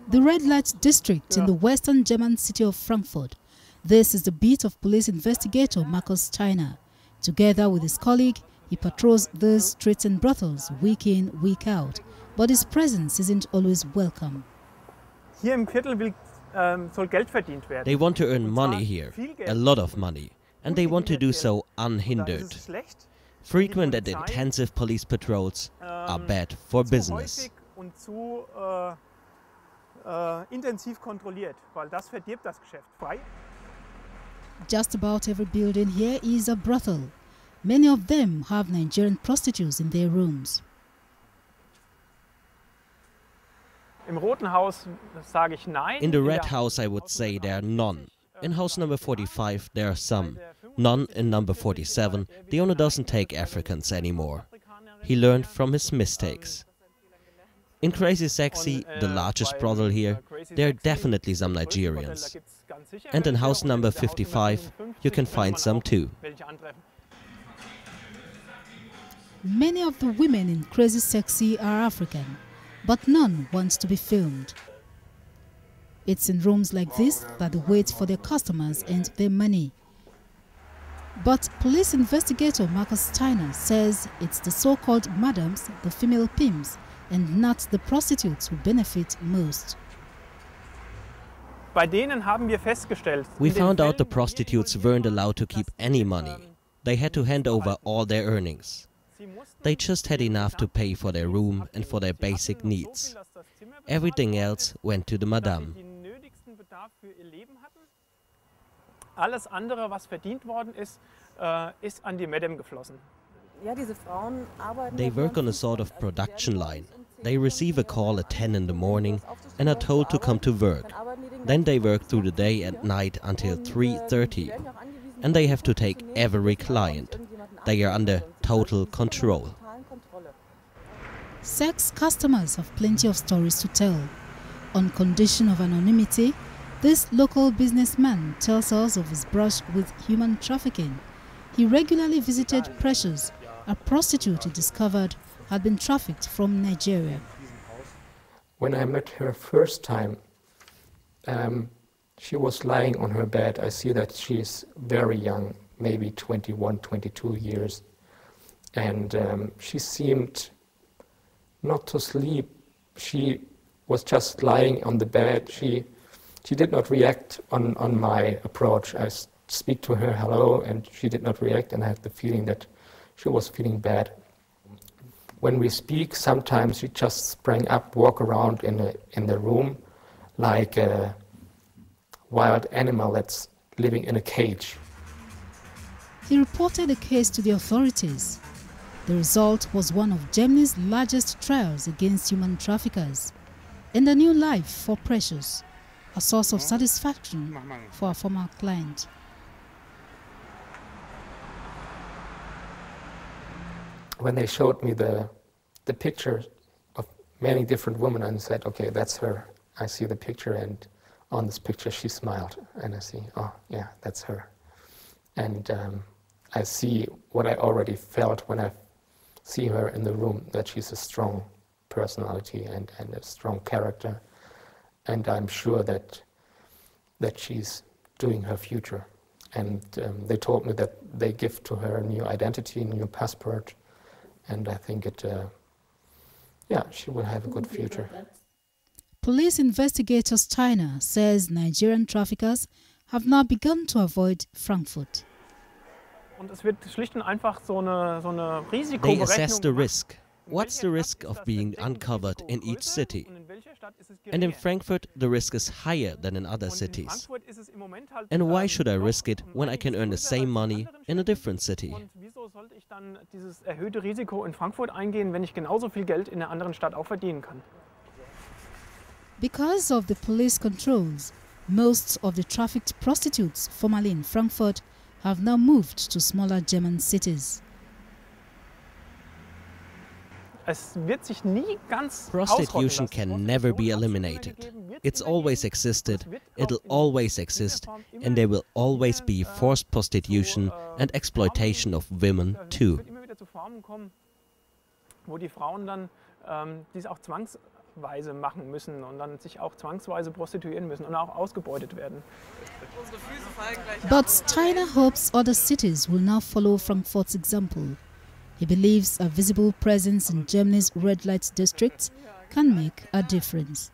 The red light district in the western German city of Frankfurt. This is the beat of police investigator Markus Steiner. Together with his colleague, he patrols these streets and brothels week in, week out. But his presence isn't always welcome. They want to earn money here, a lot of money, and they want to do so unhindered. Frequent and intensive police patrols are bad for business. Just about every building here is a brothel. Many of them have Nigerian prostitutes in their rooms. In the red house I would say there are none. In house number 45 there are some. None in number 47. The owner doesn't take Africans anymore. He learned from his mistakes. In Crazy Sexy, the largest brothel here, there are definitely some Nigerians. And in house number 55 you can find some too. Many of the women in Crazy Sexy are African, but none wants to be filmed. It's in rooms like this that they wait for their customers and their money. But police investigator Markus Steiner says it's the so-called madams, the female pimps, and not the prostitutes who benefit most. We found out the prostitutes weren't allowed to keep any money. They had to hand over all their earnings. They just had enough to pay for their room and for their basic needs. Everything else went to the madame. Alles andere, was verdient worden ist, ist an die Madame geflossen. They work on a sort of production line. They receive a call at 10 in the morning and are told to come to work. Then they work through the day and night until 3:30. And they have to take every client. They are under total control. Sex customers have plenty of stories to tell. On condition of anonymity, this local businessman tells us of his brush with human trafficking. He regularly visited Precious, a prostitute he discovered had been trafficked from Nigeria. When I met her first time, she was lying on her bed. I see that she is very young, maybe 21, 22 years. And she seemed not to sleep. She was just lying on the bed. She did not react on my approach. I speak to her, hello, and she did not react, and I had the feeling that she was feeling bad. When we speak, sometimes she just sprang up, walk around in the room like a wild animal that's living in a cage. He reported the case to the authorities. The result was one of Germany's largest trials against human traffickers, and a new life for Precious, a source of satisfaction for a former client. When they showed me the picture of many different women and said, okay, that's her. I see the picture, and on this picture she smiled, and I see, oh yeah, that's her. And I see what I already felt when I see her in the room, that she's a strong personality and a strong character. And I'm sure that she's doing her future. And they told me that they give to her a new identity, a new passport. And I think she will have a good future. Police investigator Steiner says Nigerian traffickers have now begun to avoid Frankfurt. They assess the risk. What's the risk of being uncovered in each city? And in Frankfurt, the risk is higher than in other cities. And why should I risk it when I can earn the same money in a different city? Because of the police controls, most of the trafficked prostitutes formerly in Frankfurt have now moved to smaller German cities. Prostitution can never be eliminated. It's always existed, it'll always exist, and there will always be forced prostitution and exploitation of women too. zwangsweise machen müssen und dann sich auch zwangsweise prostituieren müssen und auch ausgebeutet werden. But Steiner hopes other cities will now follow Frankfurt's example. He believes a visible presence in Germany's red light district can make a difference.